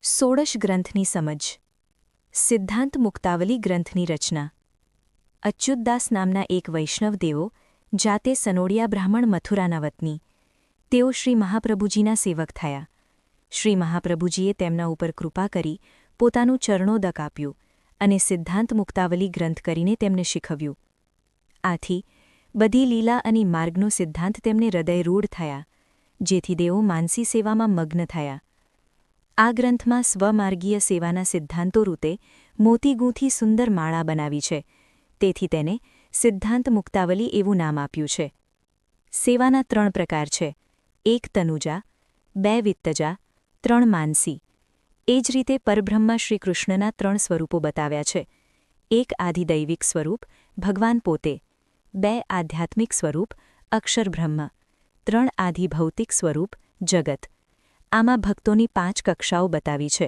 ષોડશ ગ્રંથની સમજ સિદ્ધાંત મુક્તાવલી ગ્રંથની રચના અચ્યુતદાસ નામના એક વૈષ્ણવ દેવો જાતે સનોડિયા બ્રાહ્મણ મથુરાના વતની તેઓ શ્રી મહાપ્રભુજીના સેવક થયા. શ્રી મહાપ્રભુજીએ તેમના ઉપર કૃપા કરી પોતાનું ચરણોદક આપ્યું અને સિદ્ધાંત મુક્તાવલી ગ્રંથ કરીને તેમને શીખવ્યું. આથી બધી લીલા અને માર્ગનો સિદ્ધાંત તેમને હૃદયરૂઢ થયા, જેથી તેઓ માનસી સેવામાં મગ્ન થયા. આ ગ્રંથમાં સ્વમાર્ગીય સેવાના સિદ્ધાંતો રૂપે મોતીગૂંથી સુંદર માળા બનાવી છે, તેથી તેને સિદ્ધાંત મુક્તાવલી એવું નામ આપ્યું છે. સેવાના 3 પ્રકાર છે: 1 તનુજા, 2 વિત્તજા, 3 માનસી. એ જ રીતે પરબ્રહ્મા શ્રીકૃષ્ણના 3 સ્વરૂપો બતાવ્યા છે: 1 આધિદૈવિક સ્વરૂપ ભગવાન પોતે, 2 આધ્યાત્મિક સ્વરૂપ અક્ષર બ્રહ્મ, 3 આધિભૌતિક સ્વરૂપ જગત. આમાં ભક્તોની 5 કક્ષાઓ બતાવી છે.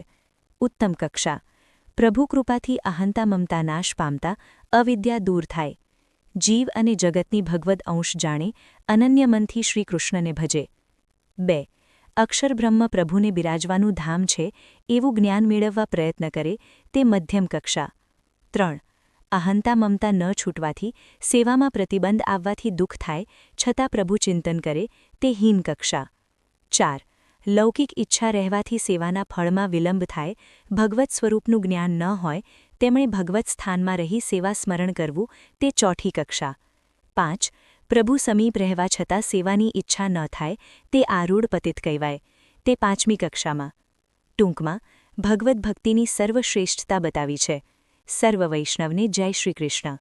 ઉત્તમ કક્ષા: પ્રભુ કૃપાથી અહંતા મમતા નાશ પામતા અવિદ્યા દૂર થાય, જીવ અને જગતની ભગવદ અંશ જાણે અનન્ય મનથી શ્રીકૃષ્ણને ભજે. 2 અક્ષરબ્રહ્મ પ્રભુને બિરાજવાનું ધામ છે એવું જ્ઞાન મેળવવા પ્રયત્ન કરે, તે મધ્યમ કક્ષા. 3 અહંતા મમતા ન છૂટવાથી સેવામાં પ્રતિબંધ આવવાથી દુઃખ થાય છતાં પ્રભુ ચિંતન કરે, તે હીન કક્ષા. 4 લૌકિક ઈચ્છા રહેવાથી સેવાના ફળમાં વિલંબ થાય, ભગવત સ્વરૂપનું જ્ઞાન ન હોય, તેમણે ભગવત સ્થાનમાં રહી સેવા સ્મરણ કરવું, તે ચોથી કક્ષા. 5 પ્રભુ સમીપ રહેવા છતાં સેવાની ઈચ્છા ન થાય, તે આરૂઢ પતિત કહેવાય, તે 5મી કક્ષામાં. ટૂંકમાં ભગવદ્ ભક્તિની સર્વશ્રેષ્ઠતા બતાવી છે. સર્વ વૈષ્ણવને જય શ્રી કૃષ્ણ.